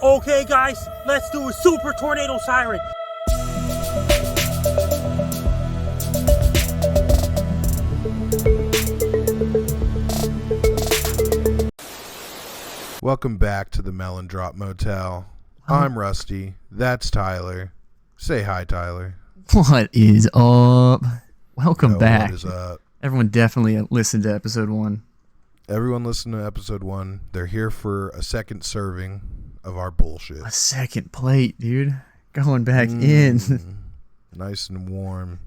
Okay, guys, let's do a super tornado siren. Welcome back to the Melon Drop Motel. I'm Rusty. That's Tyler. Say hi, Tyler. What is up? Welcome back. What is up? Everyone definitely listened to episode 1. Everyone listened to episode 1. They're here for a second serving of our bullshit. A second plate, dude. Going back in. Nice and warm.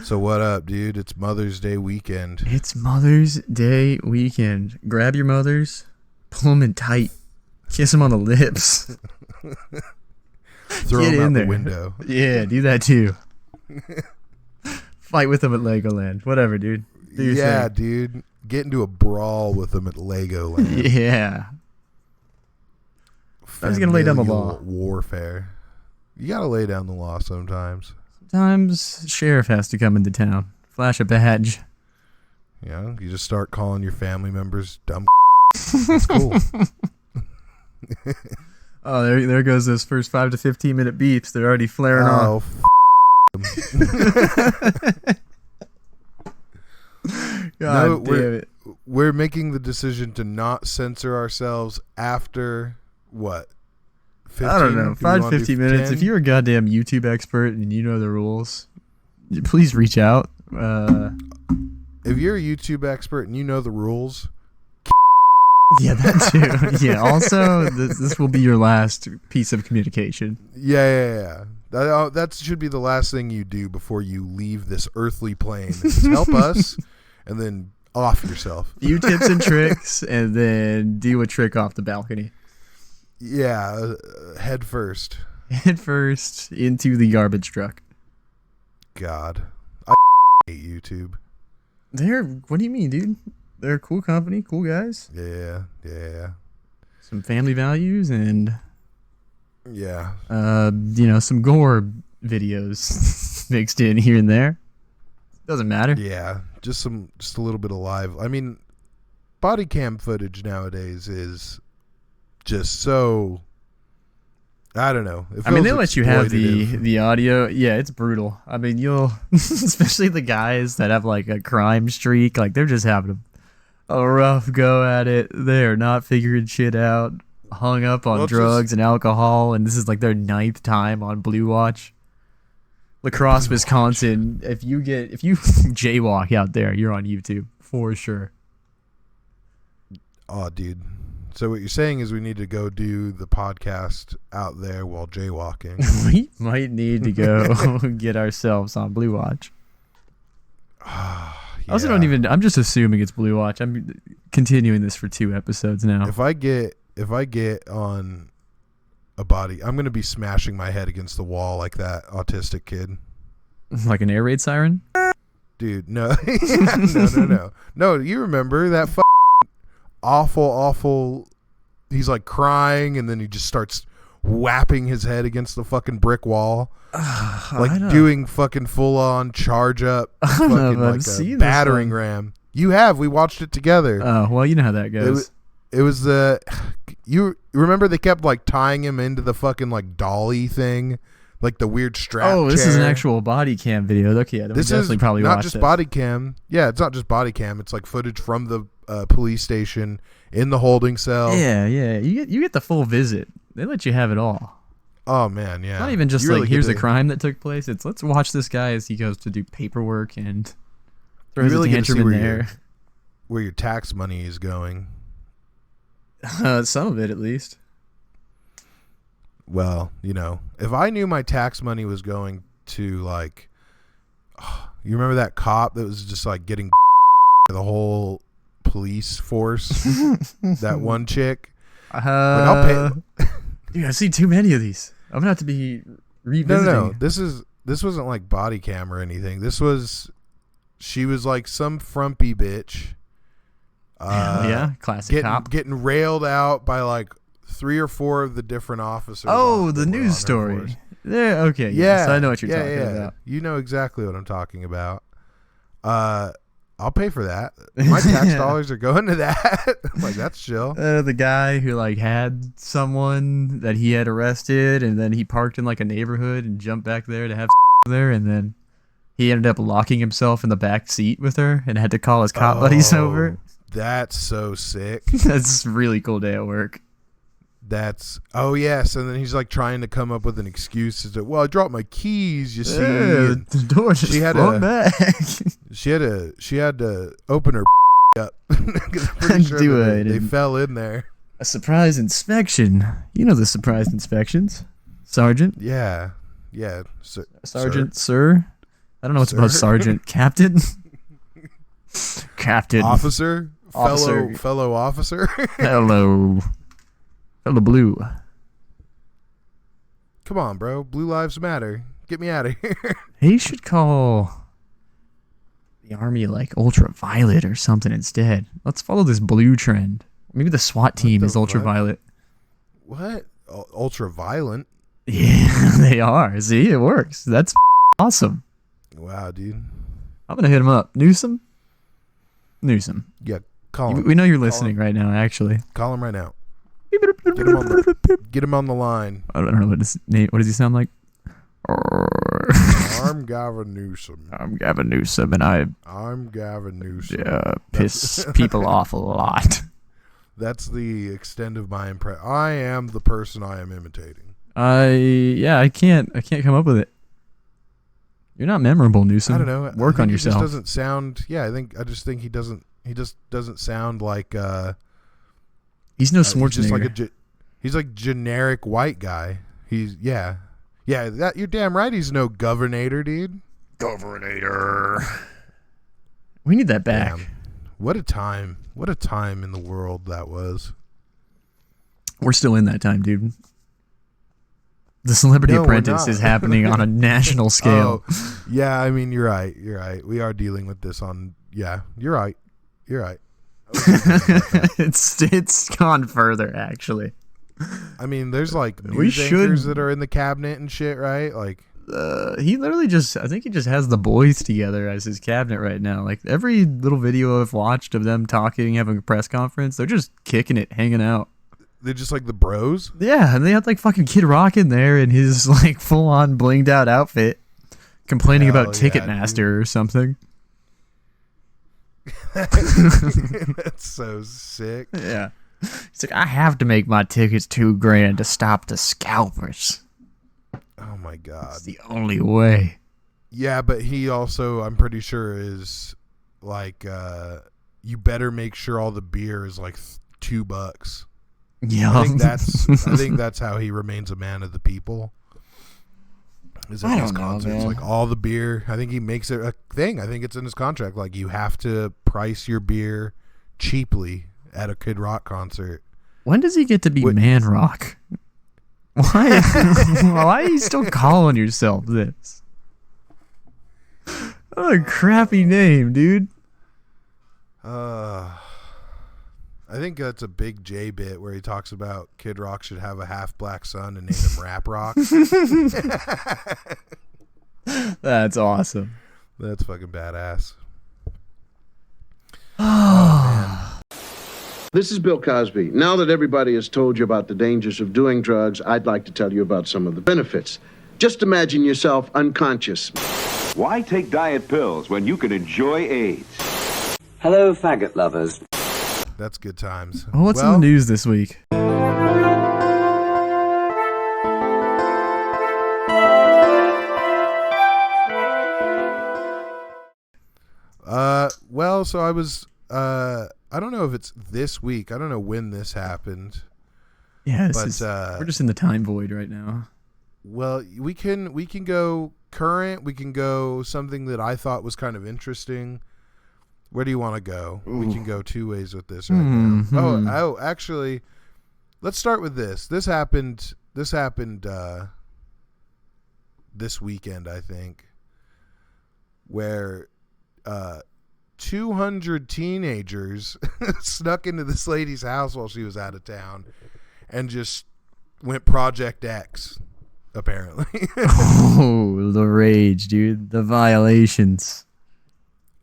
So what up, dude? It's Mother's Day weekend. It's Mother's Day weekend. Grab your mothers, pull them in tight, kiss them on the lips. Throw them out the window. Yeah, do that too. Fight with them at Legoland. Whatever, dude. Do your thing. Dude. Get into a brawl with them at Legoland. Yeah. I was gonna lay down the law. Warfare. You gotta lay down the law sometimes. Sometimes sheriff has to come into town. Flash a badge. Yeah, you just start calling your family members dumb. That's cool. Oh, there goes those first 5 to 15 minute beeps. They're already flaring off. God damn it. We're making the decision to not censor ourselves after what? 15? I don't know. 5 to 15 minutes. 10? If you're a goddamn YouTube expert and you know the rules, please reach out. If you're a YouTube expert and you know the rules. Yeah, that too. Yeah, also, this will be your last piece of communication. Yeah. That should be the last thing you do before you leave this earthly plane. Is help us and then off yourself. Few tips and tricks, and then do a trick off the balcony. Yeah, head first. Head first into the garbage truck. God, I hate YouTube. What do you mean, dude? They're a cool company, cool guys. Yeah. Some family values and yeah. Some gore videos mixed in here and there. Doesn't matter. Yeah, just a little bit of live. I mean, body cam footage nowadays is just so. I don't know. They let you have the audio. Yeah, it's brutal. I mean, you'll especially the guys that have like a crime streak, like they're just having a rough go at it. They're not figuring shit out. Hung up on drugs and alcohol, and this is like their 9th time on Blue Watch. Lacrosse, Wisconsin. If you jaywalk out there, you're on YouTube for sure. Oh, dude. So what you're saying is we need to go do the podcast out there while jaywalking. We might need to go get ourselves on Blue Watch. Yeah. I also don't even. I'm just assuming it's Blue Watch. I'm continuing this for 2 episodes now. If I get on a body, I'm gonna be smashing my head against the wall like that autistic kid. Like an air raid siren? Dude, no. No, you remember that awful, he's like crying and then he just starts whapping his head against the fucking brick wall. Like doing fucking full on charge up fucking like a battering ram. You have, we watched it together. Oh, well, you know how that goes. It was you remember they kept like tying him into the fucking like dolly thing, like the weird strap. Oh, this chair. is an actual body cam video. Okay, yeah, this definitely is probably not watched just it. body cam. Yeah, it's not just body cam. It's like footage from the police station in the holding cell. Yeah. You get the full visit. They let you have it all. Oh man, yeah. It's not even just you like really here's a crime that took place. It's let's watch this guy as he goes to do paperwork and throws a tantrum in there. Where your tax money is going. Some of it, at least. Well, if I knew my tax money was going to like, you remember that cop that was just like getting the whole police force, that one chick. I'll pay. Dude, I've seen too many of these. I'm gonna have to be revisiting. No. This wasn't like body cam or anything. She was like some frumpy bitch. Yeah, classic cop. Getting railed out by like 3 or 4 of the different officers. Oh, the news story. Yeah, okay. Yeah. So I know what you're talking about. You know exactly what I'm talking about. I'll pay for that. My tax dollars are going to that. I'm like, that's chill. The guy who like had someone that he had arrested, and then he parked in like a neighborhood and jumped back there to have there, and then he ended up locking himself in the back seat with her and had to call his cop buddies over. That's so sick. That's a really cool day at work. Yes, and then he's like trying to come up with an excuse to, well, I dropped my keys, you see. The door just flung back. She had to open her up. Pretty sure they fell in there. A surprise inspection. You know the surprise inspections, Sergeant. Yeah. Sergeant, sir. I don't know what's above Sergeant. Captain. Captain. Officer. Fellow officer. Fellow Blue. Come on, bro. Blue lives matter. Get me out of here. He should call the army like ultraviolet or something instead. Let's follow this blue trend. Maybe the SWAT team is ultraviolet. What? Ultraviolent? Yeah, they are. See, it works. That's awesome. Wow, dude. I'm going to hit him up. Newsom? Yeah, call him. We know you're listening right now, actually. Call him right now. Get him on the line. I don't know what his name. What does he sound like? I'm Gavin Newsom. I'm Gavin Newsom, and I'm Gavin Newsom. Piss people off a lot. That's the extent of my impression. I am the person I am imitating. I can't come up with it. You're not memorable, Newsom. I don't know. Work on yourself. He just doesn't sound. Yeah, I just think he doesn't. He just doesn't sound like. He's no Schwarzenegger. He's like generic white guy. Yeah. That you're damn right. He's no governor, dude. Governor. We need that back. Damn. What a time! What a time in the world that was. We're still in that time, dude. The Celebrity Apprentice is happening on a national scale. Oh, yeah, I mean, you're right. We are dealing with this on. Yeah, you're right. It's gone further, actually. I mean, there's like news anchors that are in the cabinet and shit, right? Like, he literally I think he just has the boys together as his cabinet right now. Like every little video I've watched of them talking, having a press conference, they're just kicking it, hanging out. They're just like the bros. Yeah, and they had like fucking Kid Rock in there in his like full on blinged out outfit, complaining about Ticketmaster or something. That's so sick. Yeah. He's like, I have to make my tickets $2,000 to stop the scalpers. Oh my god. It's the only way. Yeah, but he also, I'm pretty sure, is like, you better make sure all the beer is like $2. Yeah. I think that's how he remains a man of the people. Is at his concerts, like all the beer. I think he makes it a thing. I think it's in his contract. Like you have to price your beer cheaply at a Kid Rock concert. When does he get to be Man Rock? Why? Why are you still calling yourself this? What a crappy name, dude. I think that's a Big J bit where he talks about Kid Rock should have a half black son and name him Rap Rock. That's awesome. That's fucking badass. Oh, man. This is Bill Cosby. Now that everybody has told you about the dangers of doing drugs, I'd like to tell you about some of the benefits. Just imagine yourself unconscious. Why take diet pills when you can enjoy AIDS? Hello, faggot lovers. That's good times. Well, what's in the news this week? Well, so I was, I don't know if it's this week. I don't know when this happened. Yeah, we're just in the time void right now. Well, we can go current. We can go something that I thought was kind of interesting. Where do you want to go? Ooh. We can go two ways with this right now. Oh, actually, let's start with this. This happened this weekend, I think, where 200 teenagers snuck into this lady's house while she was out of town and just went Project X, apparently. Oh, the rage, dude. The violations.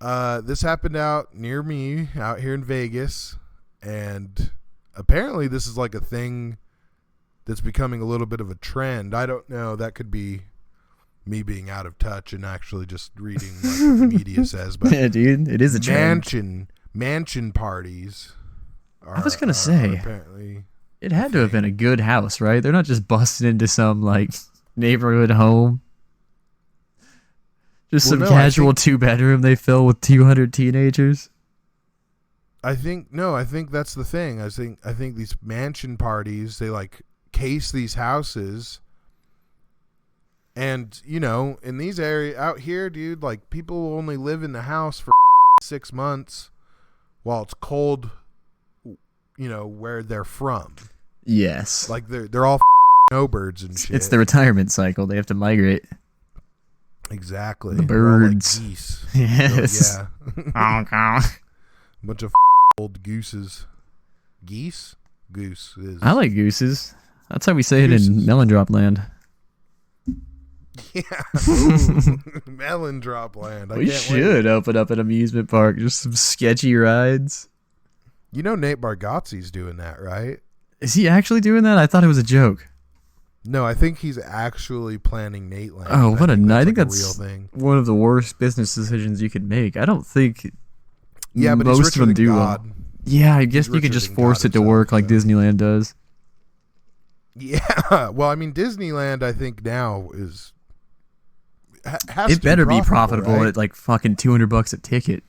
This happened out near me, out here in Vegas, and apparently this is like a thing that's becoming a little bit of a trend. I don't know. That could be me being out of touch and actually just reading what the media says. But yeah, dude, it is a trend. Mansion parties. I was gonna say, apparently, it had to have been a good house, right? They're not just busting into some like neighborhood home. Just some casual 2-bedroom they fill with 200 teenagers. I think that's the thing. I think these mansion parties, they like case these houses, and in these areas out here, dude, like people will only live in the house for 6 months while it's cold, where they're from. Yes, like they're all snowbirds and shit. It's the retirement cycle. They have to migrate. Exactly. The birds. Like geese. Yes. Yeah. Bunch of old gooses. Geese? Goose is. I like gooses. That's how we say it in Melon Drop land. Yeah. Ooh, Melon Drop land. We should open up an amusement park. Just some sketchy rides. Nate Bargatze's doing that, right? Is he actually doing that? I thought it was a joke. No, I think he's actually planning Nate Land. Oh, what I think that's a real thing. One of the worst business decisions you could make. I don't think but most of them do God. them. Yeah, I guess you could just force it to work like Disneyland does. Yeah, well, I mean, Disneyland, I think now has it better be profitable right? at like fucking $200 a ticket.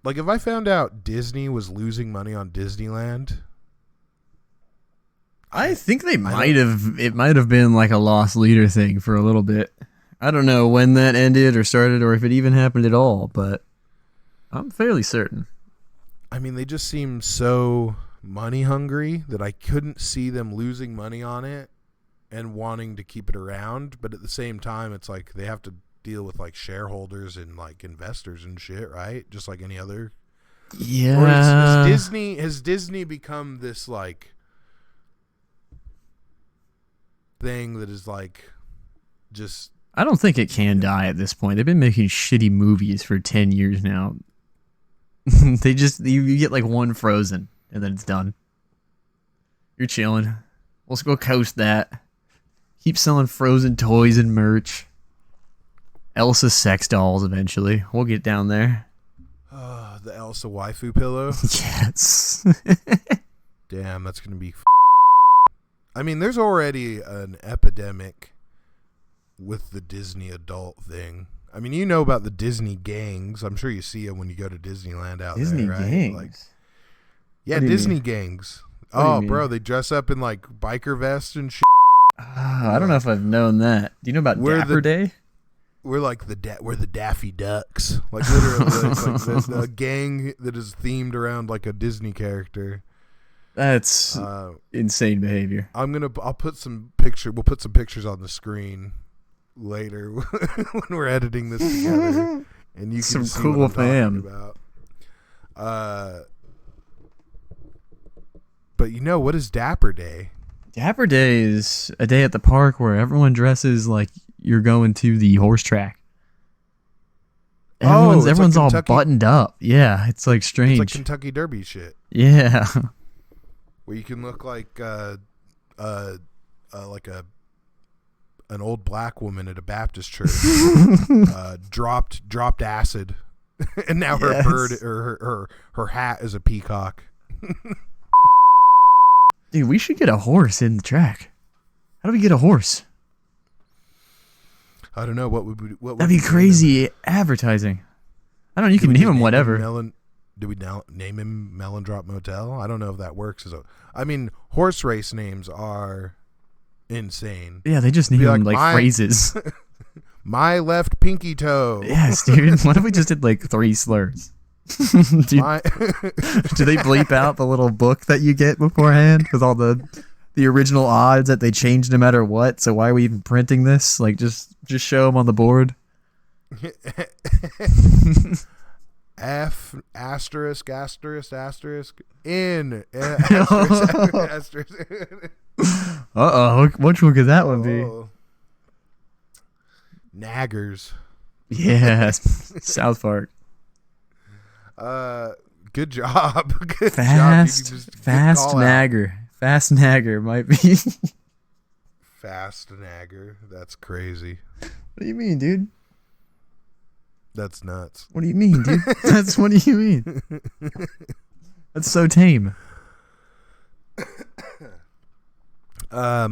Like if I found out Disney was losing money on Disneyland, I think they might have. It might have been like a lost leader thing for a little bit. I don't know when that ended or started, or if it even happened at all. But I'm fairly certain. I mean, they just seem so money hungry that I couldn't see them losing money on it and wanting to keep it around. But at the same time, it's like they have to deal with like shareholders and like investors and shit, right? Just like any other. Yeah. Or has Disney become this like thing that is like just... I don't think it can die at this point. They've been making shitty movies for 10 years now. They just you get like one Frozen and then it's done. You're chilling. Let's go coast that. Keep selling Frozen toys and merch. Elsa sex dolls eventually. We'll get down there. The Elsa waifu pillow. Yes. Damn, that's gonna be I mean, there's already an epidemic with the Disney adult thing. I mean, you know about the Disney gangs. I'm sure you see them when you go to Disneyland out Disney there, right? gangs? Like, yeah, Disney gangs. What do you Bro, mean? they dress up in like biker vests and shit. I don't know if I've known that. Do you know about Dapper Day? We're like we're the Daffy Ducks. Like literally like a gang that is themed around like a Disney character. That's insane behavior. I'll put some picture. We'll put some pictures on the screen later when we're editing this together, and you can some see cool what I'm fam. talking about. But what is Dapper Day? Dapper Day is a day at the park where everyone dresses like you're going to the horse track. Everyone's all buttoned up. Yeah, it's like strange. It's like Kentucky Derby shit. Yeah. Where you can look like an old black woman at a Baptist church, dropped acid, and now her bird or her hat is a peacock. Dude, we should get a horse in the track. How do we get a horse? I don't know what would that'd be crazy advertising. I don't know. You can name him whatever. Do we now name him Melon Drop Motel? I don't know if that works. I mean, horse race names are insane. Yeah, they just need them like phrases. My left pinky toe. Yes, dude. What if we just did like 3 slurs? Do they bleep out the little book that you get beforehand with all the original odds that they change no matter what? So why are we even printing this? Like, just show them on the board. F asterisk asterisk asterisk N asterisk asterisk. Which one could that one be? Naggers. Yeah, South Park. Good job. Good Fast, job. Good fast call out. nagger. Fast nagger might be. Fast nagger. That's crazy. What do you mean, dude? That's nuts. What do you mean, dude? What do you mean? That's so tame. But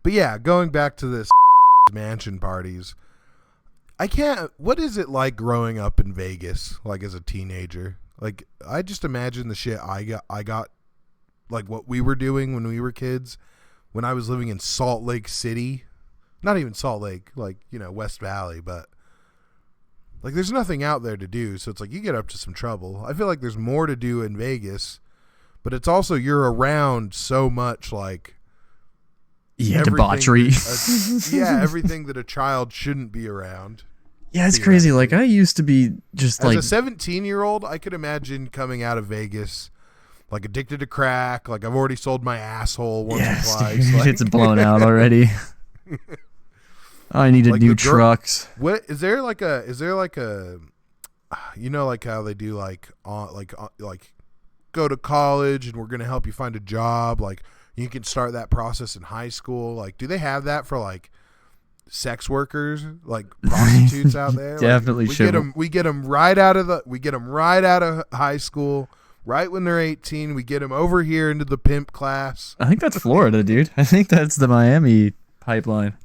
yeah, going back to this mansion parties, I can't. What is it like growing up in Vegas, like as a teenager? Like, I just imagine the shit I got, like what we were doing when we were kids, when I was living in Salt Lake City, not even Salt Lake, like, you know, West Valley, but like there's nothing out there to do. So it's like you get up to some trouble. I feel like there's more to do in Vegas, but it's also you're around so much like debauchery. Everything that a child shouldn't be around. Yeah, it's crazy. Like, I used to be just as like a 17-year-old, I could imagine coming out of Vegas like addicted to crack. Like, I've already sold my asshole once or twice. Dude, like, it's blown out already. I need to like do trucks. What is there like a you know, like how they do like go to college and we're gonna help you find a job. Like, you can start that process in high school. Like, do they have that for like sex workers, like prostitutes out there? Definitely should. We get them right out of high school, right when they're 18. We get them over here into the pimp class. I think that's Florida, dude. I think that's the Miami pipeline.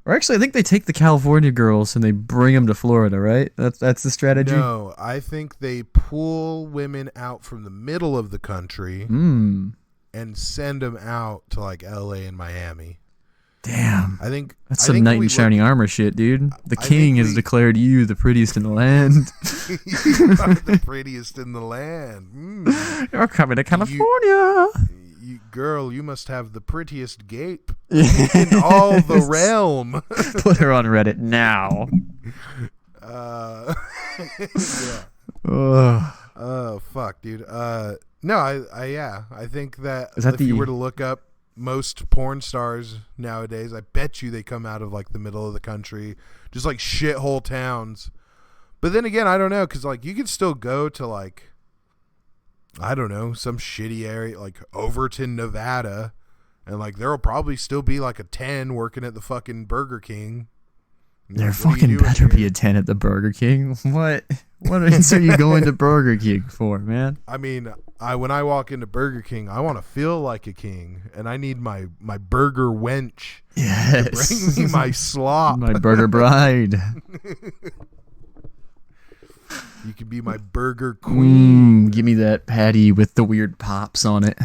Or actually, I think they take the California girls and they bring them to Florida, right? That's the strategy. No, I think they pull women out from the middle of the country and send them out to like LA and Miami. Damn. I think that's some knight in shining armor shit, dude. The king has declared you the prettiest in the land. You are the prettiest in the land. You're coming to California. Girl, you must have the prettiest gape in all the realm. Put her on Reddit now. Yeah. Ugh. Oh, fuck, dude. No, I think that Is that if you were to look up most porn stars nowadays, I bet you they come out of like the middle of the country, just like shithole towns. But then again, I don't know, because like you could still go to like, I don't know, some shitty area like Overton, Nevada, and like there'll probably still be like a 10 working at the fucking Burger King. There fucking better be a 10 at the Burger King. What are you going to Burger King for, man? I mean, when I walk into Burger King, I want to feel like a king, and I need my burger wench to bring me my slop. My burger bride. You can be my burger queen. Give me that patty with the weird pops on it.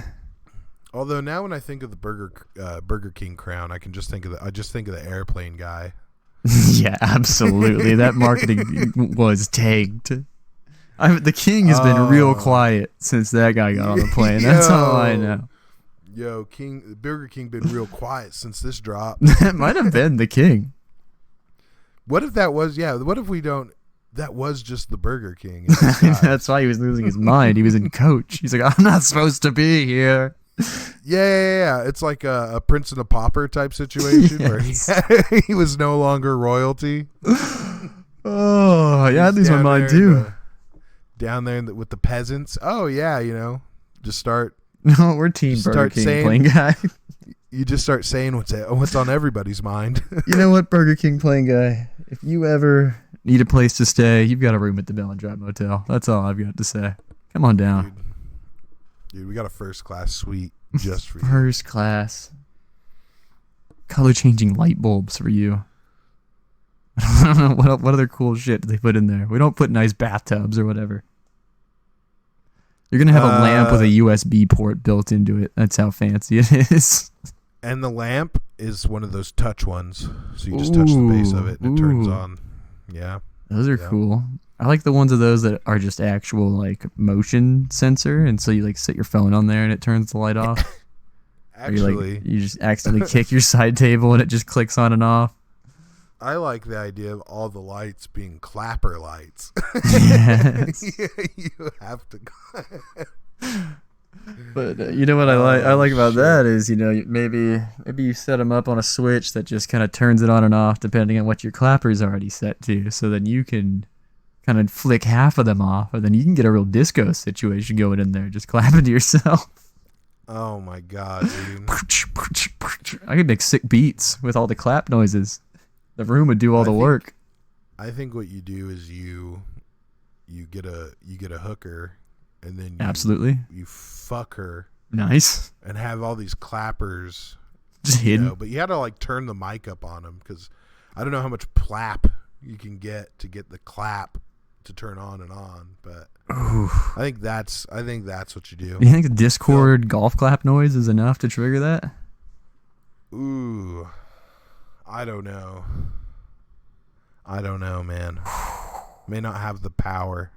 Although now when I think of the Burger King crown, I just think of the airplane guy. Yeah, absolutely. That marketing was tagged. The king has been real quiet since that guy got on the plane. That's all I know. Yo, Burger King been real quiet since this drop. That might have been the king. What if that was? Yeah. What if we don't? That was just the Burger King. That's why he was losing his mind. He was in coach. He's like, I'm not supposed to be here. Yeah. It's like a Prince and a Pauper type situation where he was no longer royalty. Oh, yeah, I lose my mind too. Down there with the peasants. Oh yeah, just start. No, we're team Burger King playing guy. You just start saying what's on everybody's mind. You know what, Burger King playing guy? If you ever need a place to stay, you've got a room at the Melon Motel. That's all I've got to say. Come on down. Dude, we got a first class suite just for you. First class. Color changing light bulbs for you. I don't know what other cool shit they put in there. We don't put nice bathtubs or whatever. You're going to have a lamp with a USB port built into it. That's how fancy it is. And the lamp is one of those touch ones. So you just touch the base of it and it turns on. Yeah. Those are cool. I like the ones of those that are just actual like motion sensor. And so you like set your phone on there and it turns the light off. Actually. You just accidentally kick your side table and it just clicks on and off. I like the idea of all the lights being clapper lights. Yes. You have to. But you know what I like about that is, you know, maybe you set them up on a switch that just kind of turns it on and off depending on what your clapper's already set to. So then you can kind of flick half of them off, and then you can get a real disco situation going in there, just clapping to yourself. Oh my god, dude. I could make sick beats with all the clap noises. The room would do all the work. I think what you do is you get a hooker, and then you fuck her. Nice. And have all these clappers just hidden. But you had to like turn the mic up on them because I don't know how much plap you can get to get the clap to turn on and on, but I think that's what you do. You think the Discord golf clap noise is enough to trigger that? Ooh, I don't know, man. May not have the power.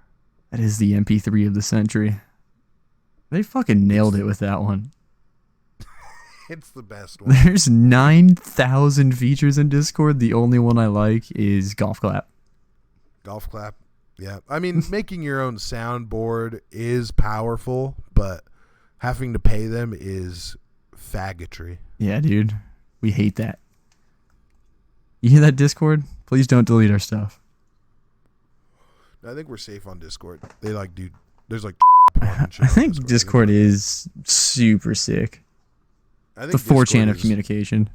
That is the MP3 of the century. They fucking nailed it with that one. It's the best one. There's 9,000 features in Discord. The only one I like is golf clap. Golf clap. Yeah. I mean, making your own soundboard is powerful, but having to pay them is faggotry. Yeah, dude. We hate that. You hear that, Discord? Please don't delete our stuff. I think we're safe on Discord. They like, dude, there's like I think Discord is super sick. I think the 4chan of communication.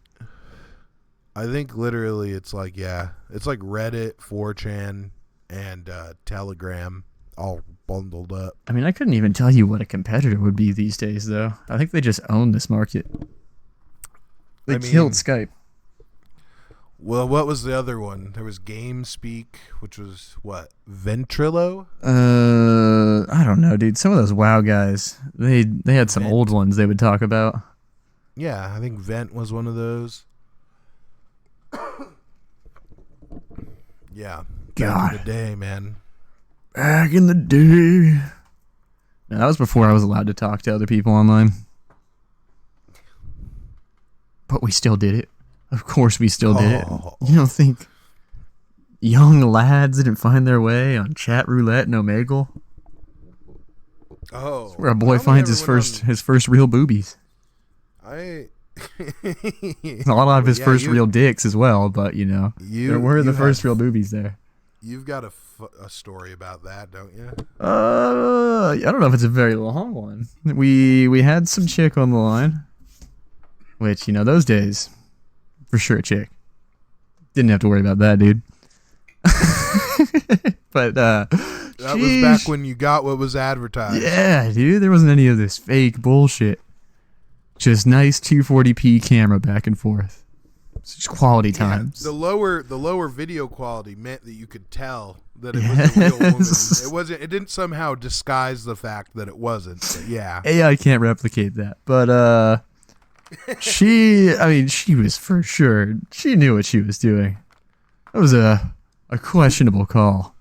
I think literally it's like, yeah, it's like Reddit, 4chan, and Telegram all bundled up. I mean, I couldn't even tell you what a competitor would be these days, though. I think they just own this market. They killed Skype. Well, what was the other one? There was GameSpeak, which was what? Ventrilo? I don't know, dude. Some of those WoW guys, they had some old ones they would talk about. Yeah, I think Vent was one of those. Yeah. God. Back in the day, man. Back in the day. Now, that was before I was allowed to talk to other people online. But we still did it. Of course we still did it. You don't think young lads didn't find their way on chat roulette and Omegle? Oh. That's where a boy finds his first real boobies. A lot of his first real dicks as well, but you know, there were the first real boobies there. You've got a story about that, don't you? I don't know if it's a very long one. We had some chick on the line, which, you know, those days, for sure a chick. Didn't have to worry about that, dude. But that was back when you got what was advertised. Yeah, dude, there wasn't any of this fake bullshit. Just nice 240p camera back and forth. It's just quality times. The lower video quality meant that you could tell that it was a real woman. It didn't somehow disguise the fact that it wasn't. But yeah. AI can't replicate that. But she was for sure. She knew what she was doing. That was a questionable call.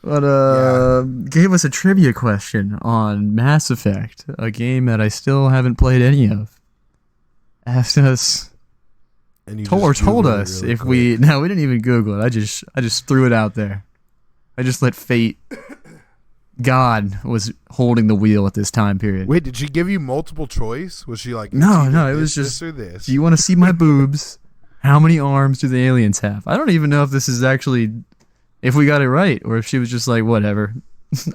But gave us a trivia question on Mass Effect, a game that I still haven't played any of. Asked us, told us if we didn't even Google it. I just threw it out there. I just let fate. God was holding the wheel at this time period. Wait, did she give you multiple choice? Was she like, no, it was just, this or this? Do you want to see my boobs? How many arms do the aliens have? I don't even know if this is actually, if we got it right, or if she was just like, whatever.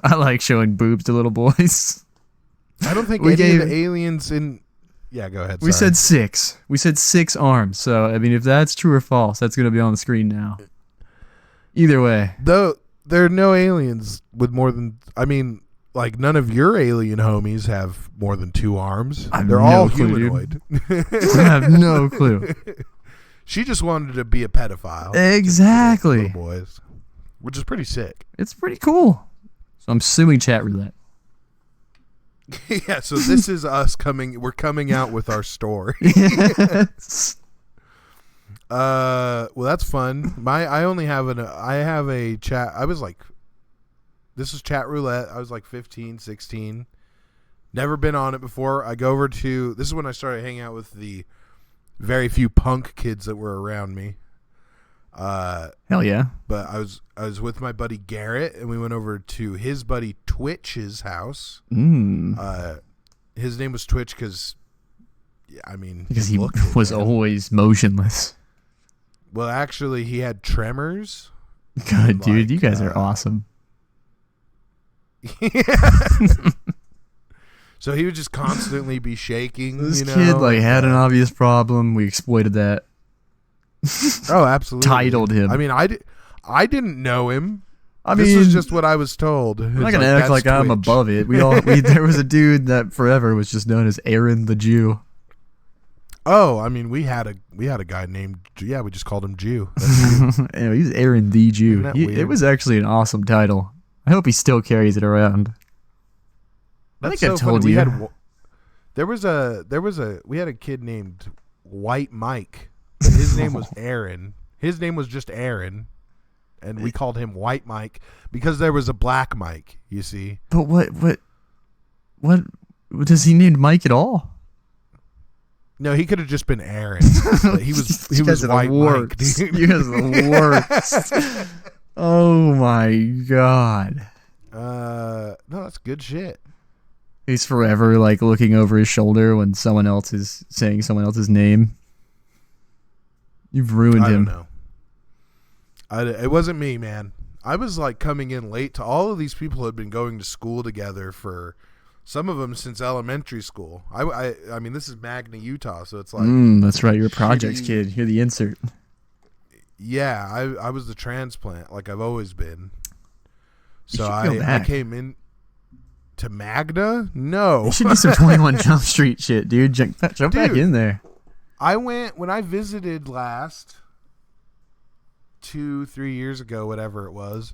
I like showing boobs to little boys. I don't think any of the aliens in... Yeah, go ahead. We said 6. We said 6 arms. So, I mean, if that's true or false, that's going to be on the screen now. Either way. Though, there are no aliens with more than... I mean, like, none of your alien homies have more than 2 arms. They're all humanoid. I have no clue. She just wanted to be a pedophile. Exactly. Little boys. Which is pretty sick. It's pretty cool. So I'm suing chat roulette. Yeah, so this is us we're coming out with our story. Yes. Well, that's fun. I have a chat. I was like, this is chat roulette. I was like 15, 16. Never been on it before. I go over to, this is when I started hanging out with the very few punk kids that were around me. Hell yeah. But I was with my buddy Garrett, and we went over to his buddy Twitch's house. his name was Twitch because because he looked was man. always motionless. Well, actually, he had tremors. Good, dude. You guys are awesome. So he would just constantly be shaking. This kid had an obvious problem. We exploited that. Oh, absolutely. Titled him. I mean, I didn't know him. This is just what I was told. I'm not gonna act like I'm above it. There was a dude that forever was just known as Aaron the Jew. Oh, I mean, we had a guy named we just called him Jew. Anyway, he was Aaron the Jew. It was actually an awesome title. I hope he still carries it around. That's I think so I told funny. you. We had a kid named White Mike. His name was Aaron. His name was just Aaron, and we called him White Mike because there was a Black Mike. You see. But what does he need Mike at all? No, he could have just been Aaron. But he was White Mike. Dude. You guys are the worst. Oh my god. No, that's good shit. He's forever looking over his shoulder when someone else is saying someone else's name. You've ruined him. I don't know. It wasn't me, man. I was coming in late to all of these people had been going to school together for some of them since elementary school. I mean, this is Magna, Utah, so it's that's right. You're a projects kid. You're the insert. Yeah, I was the transplant, like I've always been. So I came in to Magna. No, you should do some 21 Jump Street shit, dude. Jump back in there. I went when I visited last 2-3 years ago, whatever it was.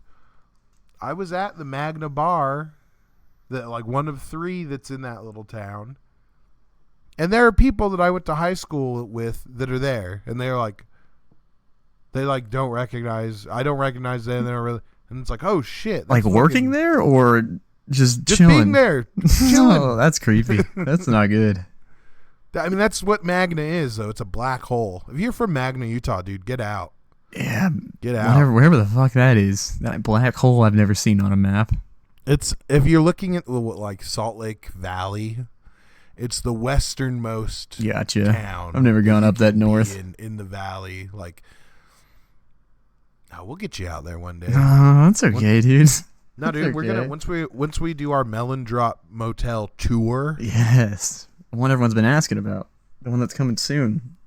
I was at the Magna bar, that one of 3 that's in that little town, and there are people that I went to high school with that are there, and they're they don't recognize. I don't recognize them. They don't really, and it's oh shit, working there or just chilling? Being there, chilling. Oh, that's creepy. That's not good. I mean, that's what Magna is, though. It's a black hole. If you're from Magna, Utah, dude, get out. Yeah, get out. Wherever the fuck that is. That black hole I've never seen on a map. It's if you're looking at Salt Lake Valley, it's the westernmost town. I've never gone up that north. In the valley, we'll get you out there one day. That's okay, dude. No, dude, we're gonna once we do our Melon Drop Motel tour. Yes. The one everyone's been asking about. The one that's coming soon.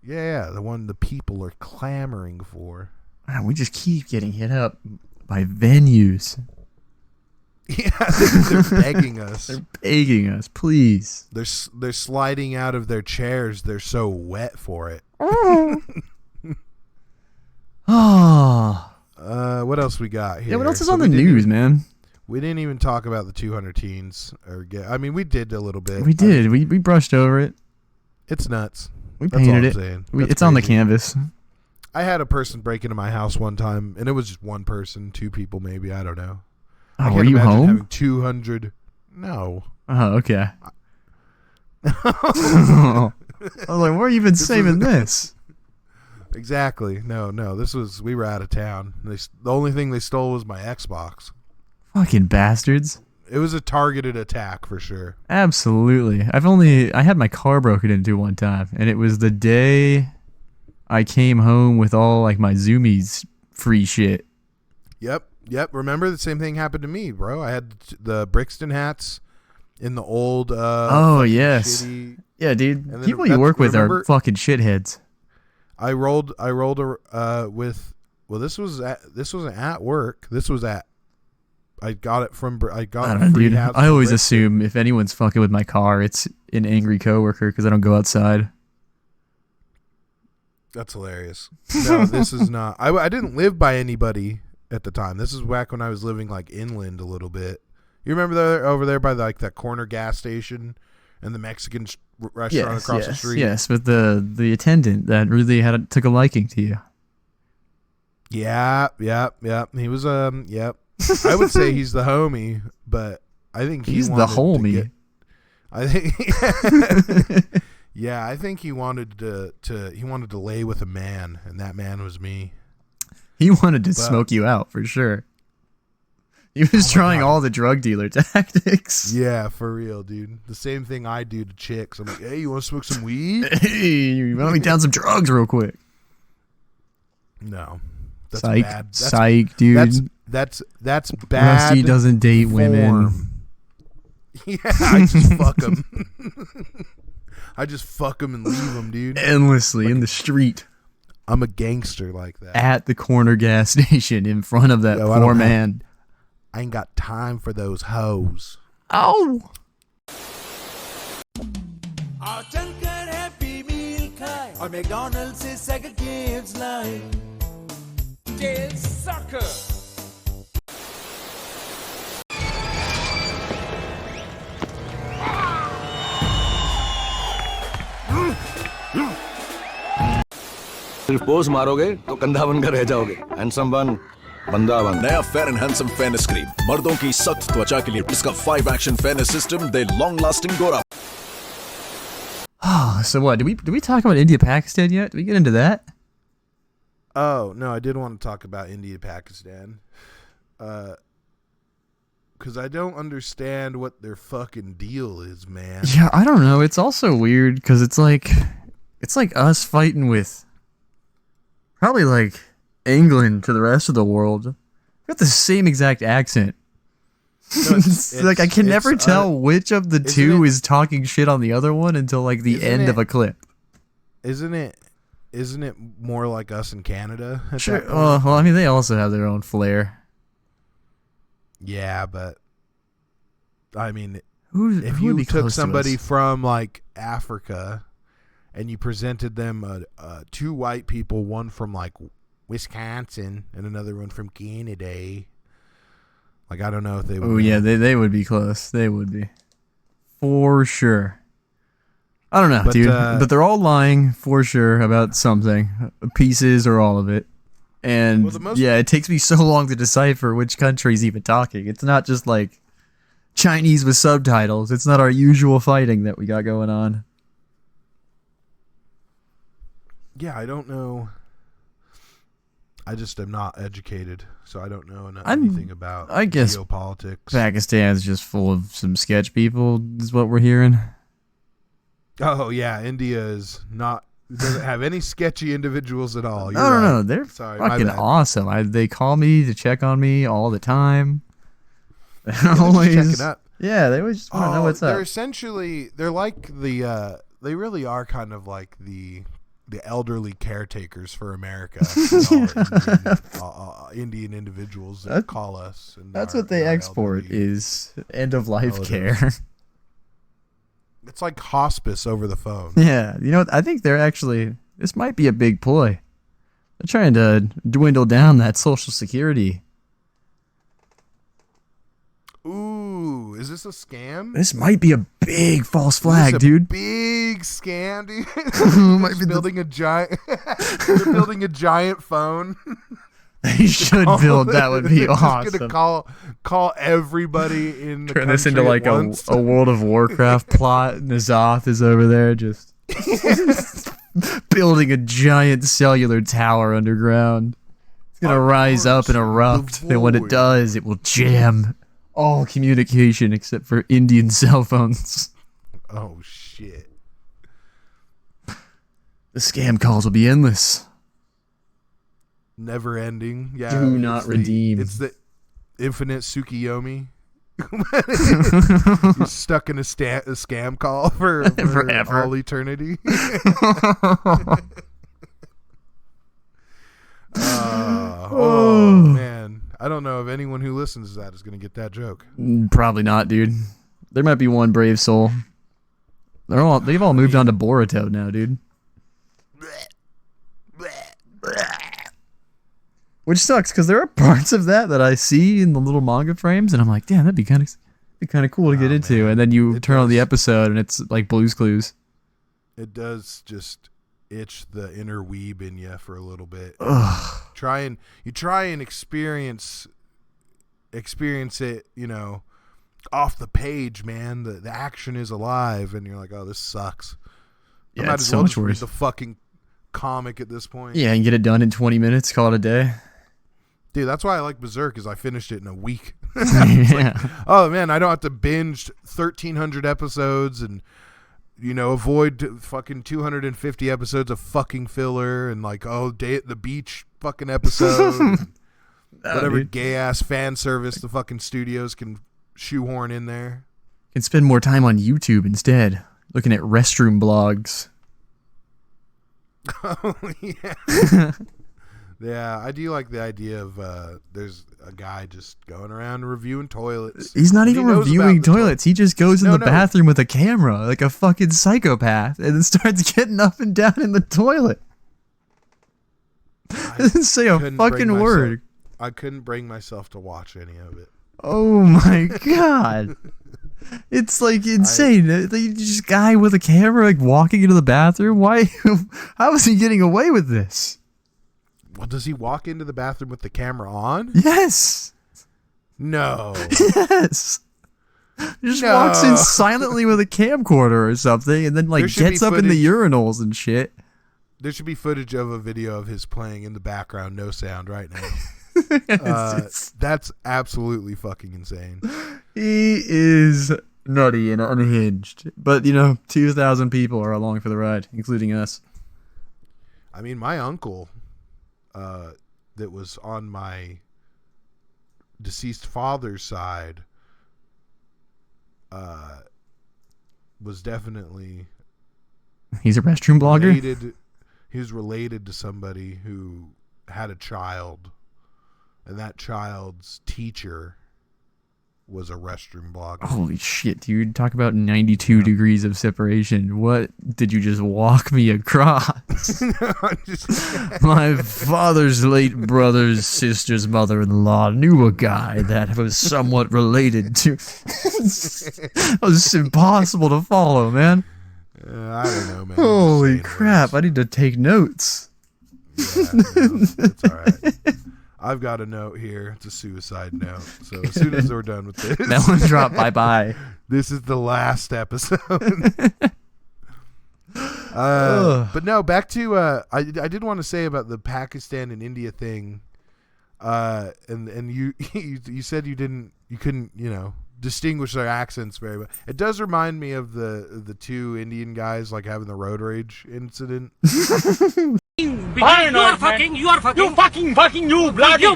Yeah, the one the people are clamoring for. Man, we just keep getting hit up by venues. Yeah, they're begging us. They're begging us, please. They're sliding out of their chairs. They're so wet for it. Oh. What else we got here? Yeah, what else is on the news, man? We didn't even talk about the 200 teens. I mean, we did a little bit. We did. We brushed over it. It's nuts. We painted it. It's on the canvas. I had a person break into my house one time, and it was just one person, 2 people maybe. I don't know. Oh, were you home? Having 200. No. Oh, okay. I was like, where have you been saving this? Exactly. No. We were out of town. The only thing they stole was my Xbox. Fucking bastards. It was a targeted attack for sure. Absolutely. I had my car broken into one time, and it was the day I came home with all my Zoomies free shit. Yep. Remember the same thing happened to me, bro. I had the Brixton hats in the old oh, yes. Shitty, yeah, dude. People you work with are fucking shitheads. I rolled with this wasn't at work. This was at I got it from I don't know, dude. I always assume if anyone's fucking with my car, it's an angry coworker because I don't go outside. That's hilarious. No, this is not. I didn't live by anybody at the time. This is back when I was living inland a little bit. You remember over there by that corner gas station and the Mexican restaurant across the street? Yes, with the attendant that really took a liking to you. Yeah. He was yep. I would say he's the homie, but I think he's the homie. I think yeah, I think he wanted to lay with a man, and that man was me. He wanted to smoke you out for sure. He was trying all the drug dealer tactics. Yeah, for real, dude. The same thing I do to chicks. I'm like, hey, you want to smoke some weed? Hey, you want me down some drugs real quick? No. That's Psych, bad. That's, psych, dude. That's bad. Rusty doesn't date women. form. Yeah, I just fuck them. I just fuck them and leave them, dude. Endlessly in the street. I'm a gangster like that. At the corner gas station in front of that poor man. I ain't got time for those hoes. Oh. और McDonald से second gives line Get sucker. सिर्फ pose मारोगे तो कंधा बनकर रह जाओगे handsome बन बंदा बन नया fair and handsome fairness cream मर्दों की सख्त त्वचा के लिए इसका 5 एक्शन फेयरनेस सिस्टम दे लॉन्ग लास्टिंग गोरा. So what? Did we talk about India Pakistan yet? Did we get into that? Oh, no, I did want to talk about India Pakistan. Because I don't understand what their fucking deal is, man. Yeah, I don't know. It's also weird because it's like us fighting with probably like England to the rest of the world. We've got the same exact accent. No, it's like I can never tell which of the two is talking shit on the other one until like the end of a clip. Isn't it more like us in Canada? Sure. Well, I mean, they also have their own flair. Yeah, but I mean, if you took somebody from like Africa and you presented them two white people, one from like Wisconsin and another one from Canada, like I don't know if they would. Oh yeah, they would be close. They would be for sure. I don't know, dude. But they're all lying for sure about something, pieces or all of it. And yeah, it takes me so long to decipher which country's even talking. It's not just like Chinese with subtitles. It's not our usual fighting that we got going on. Yeah, I don't know. I just am not educated, so I don't know anything about geopolitics. Pakistan's just full of some sketch people, is what we're hearing. Oh yeah, India doesn't have any sketchy individuals at all. You're No, right. they're fucking awesome. They call me to check on me all the time. They're always checking up. Yeah, they always just want to know what's up. They're like they really are kind of like the elderly caretakers for America. Indian individuals that call us. And that's what they export is end of life care. It's like hospice over the phone. Yeah, you know, I think this might be a big ploy. They're trying to dwindle down that Social Security. Ooh, is this a scam? This might be a big false flag, dude. Big scam, dude. Might be building a giant. They're building a giant phone. They should build. That would be awesome. Just gonna call everybody in the turn country this into like a World of Warcraft plot. Nazoth is over there just building a giant cellular tower underground. It's gonna rise up and erupt, and when it does, it will jam all communication except for Indian cell phones. Oh shit! The scam calls will be endless. Never ending. Yeah. Do not redeem. It's the infinite Tsukiyomi. You're stuck in a scam call for forever, all eternity. Oh man, I don't know if anyone who listens to that is going to get that joke. Probably not, dude. There might be one brave soul. They've all moved on to Boruto now, dude. Which sucks because there are parts of that I see in the little manga frames, and I'm like, damn, that'd be kind of cool to get into. And then you turn on the episode, and it's like Blue's Clues. It does just itch the inner weeb in you for a little bit. Ugh. You try and experience it, you know, off the page, man. The action is alive, and you're like, oh, this sucks. Yeah, I might it's as so well much just read worse. the fucking comic at this point. Yeah, and get it done in 20 minutes, call it a day. Dude, that's why I like Berserk, is I finished it in a week. It's Yeah. like, oh man, I don't have to binge 1,300 episodes and avoid fucking 250 episodes of fucking filler and like day at the beach fucking episode. Whatever gay ass fan service the fucking studios can shoehorn in there. Can spend more time on YouTube instead, looking at restroom blogs. Oh yeah. Yeah, I do like the idea of there's a guy just going around reviewing toilets. He's not even reviewing toilets. He just goes in the No. bathroom with a camera, like a fucking psychopath, and then starts getting up and down in the toilet. Doesn't say a fucking word. I couldn't bring myself to watch any of it. Oh my god. It's like insane. Just guy with a camera like walking into the bathroom. Why? How is he getting away with this? Well, does he walk into the bathroom with the camera on? Yes. No. Yes. He just walks in silently with a camcorder or something, and then like gets up in the urinals and shit. There should be footage of a video of his playing in the background, no sound, right now. That's absolutely fucking insane. He is nutty and unhinged. But, 2,000 people are along for the ride, including us. I mean, my uncle, that was on my deceased father's side, was definitely... He's a restroom blogger? He was related to somebody who had a child, and that child's teacher was a restroom blogger. Holy shit, dude. Talk about 92 degrees of separation. What did you just walk me across? My father's late brother's sister's mother-in-law knew a guy that was somewhat related to... It was impossible to follow, man. I don't know, man. Holy crap, I need to take notes. Yeah, it's all right. I've got a note here. It's a suicide note. So as soon as we're done with this, Melon drop, bye-bye. This is the last episode. But no, back to I did want to say about the Pakistan and India thing. And you said you couldn't distinguish their accents very well. It does remind me of the two Indian guys like having the road rage incident. You are fucking, you bloody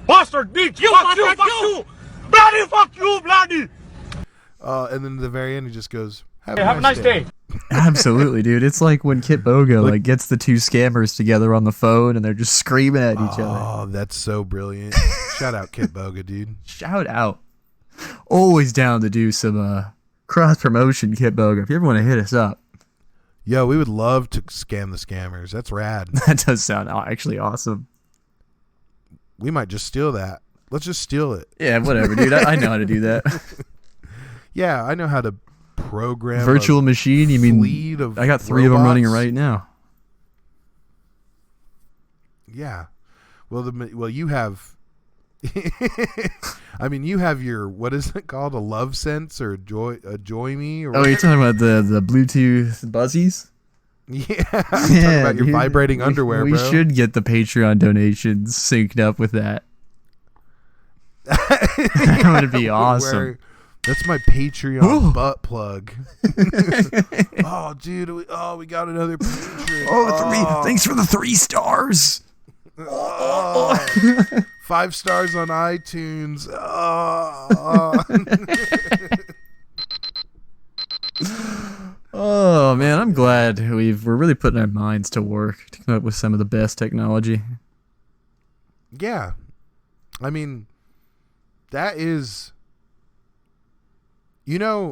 bastard, bitch, fuck you, bloody. And then at the very end, he just goes, "Have a nice day." Absolutely, dude. It's like when Kit Bogo like gets the two scammers together on the phone and they're just screaming at each other. Oh, that's so brilliant! Shout out Kit Boga, dude. Shout out. Always down to do some cross promotion, Kit Boga. If you ever want to hit us up. Yo, we would love to scam the scammers. That's rad. That does sound actually awesome. We might just steal that. Let's just steal it. Yeah, whatever, dude. I know how to do that. Yeah, I know how to program virtual machine. You mean I got 3 of them running right now. Yeah. Well, you have. I mean, you have your, what is it called? A love sense or a joy me? Or you're talking about the Bluetooth buzzies? Yeah. I'm talking about your vibrating underwear, we bro. We should get the Patreon donations synced up with that. That would be awesome. That's my Patreon butt plug. Oh, dude. We got another Patreon. Thanks for the 3 stars. 5 stars on iTunes. Oh man, I'm glad we're really putting our minds to work to come up with some of the best technology. Yeah, I mean, that is, Yeah,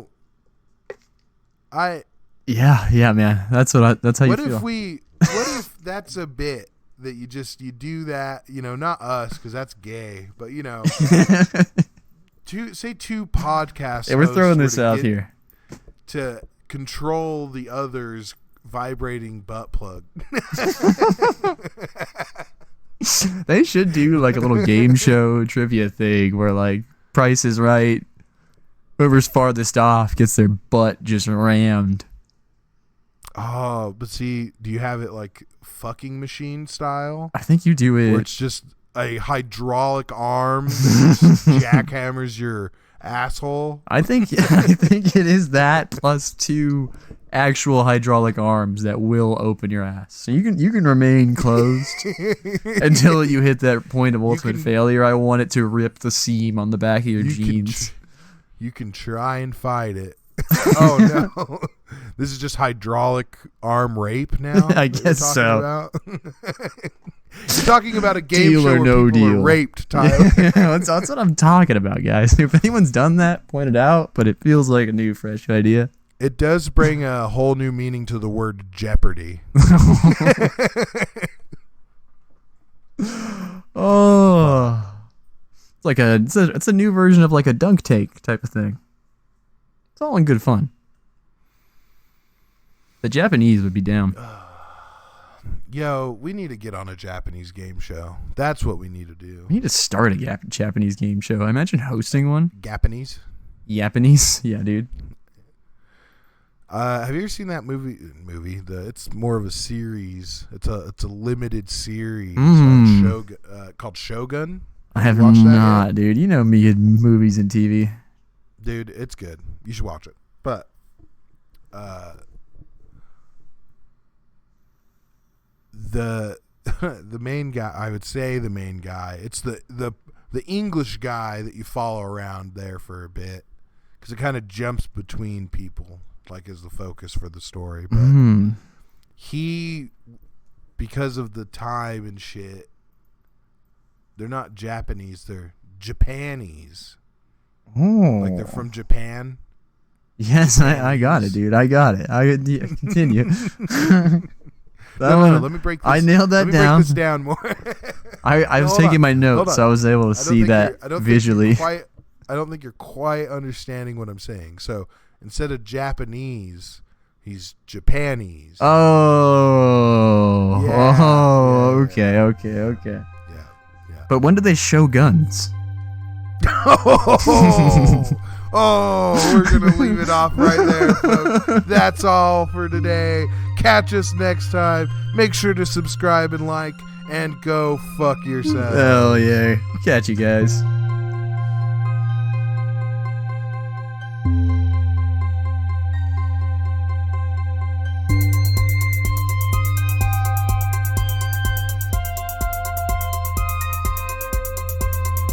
man. That's how you feel. What if that's a bit that you do that, not us because that's gay, but two podcasts. Yeah, we're throwing this out here to control the other's vibrating butt plug. They should do like a little game show trivia thing where like Price is Right. Whoever's farthest off gets their butt just rammed. Oh, but see, do you have it like fucking machine style? I think you do it. Or it's just a hydraulic arm that jackhammers your asshole. I think it is that plus 2 actual hydraulic arms that will open your ass. So you can remain closed until you hit that point of ultimate failure. I want it to rip the seam on the back of your jeans. You can try and fight it. Oh no. This is just hydraulic arm rape now? I guess so. You're talking about a game deal show or where no people deal. are raped, Tyler. that's what I'm talking about, guys. If anyone's done that, point it out, but it feels like a new, fresh idea. It does bring a whole new meaning to the word jeopardy. Oh. It's a new version of like a dunk take type of thing. It's all in good fun. The Japanese would be down. Yo, we need to get on a Japanese game show. That's what we need to do. We need to start a Japanese game show. I imagine hosting one. Japanese? Japanese? Yeah, dude. Have you ever seen that movie? It's more of a series. It's a limited series called Shogun. I have not, dude. You know me in movies and TV. Dude, it's good. You should watch it. But the main guy, I would say the main guy, it's the English guy that you follow around there for a bit, because it kind of jumps between people, like, is the focus for the story. But he, because of the time and shit, they're not Japanese, they're Japanese. Oh. Like they're from Japan. Yes, I got it, dude. I got it. Continue. No, let me break this. I nailed that down. Let me break this down more. I was taking my notes, so I was able to see that visually. I don't think you're quite understanding what I'm saying. So instead of Japanese, he's Japanese. Oh. Yeah, Okay. Yeah. But when do they show guns? We're going to leave it off right there, folks. That's all for today. Catch us next time. Make sure to subscribe and like, and go fuck yourself. Hell yeah. Catch you guys.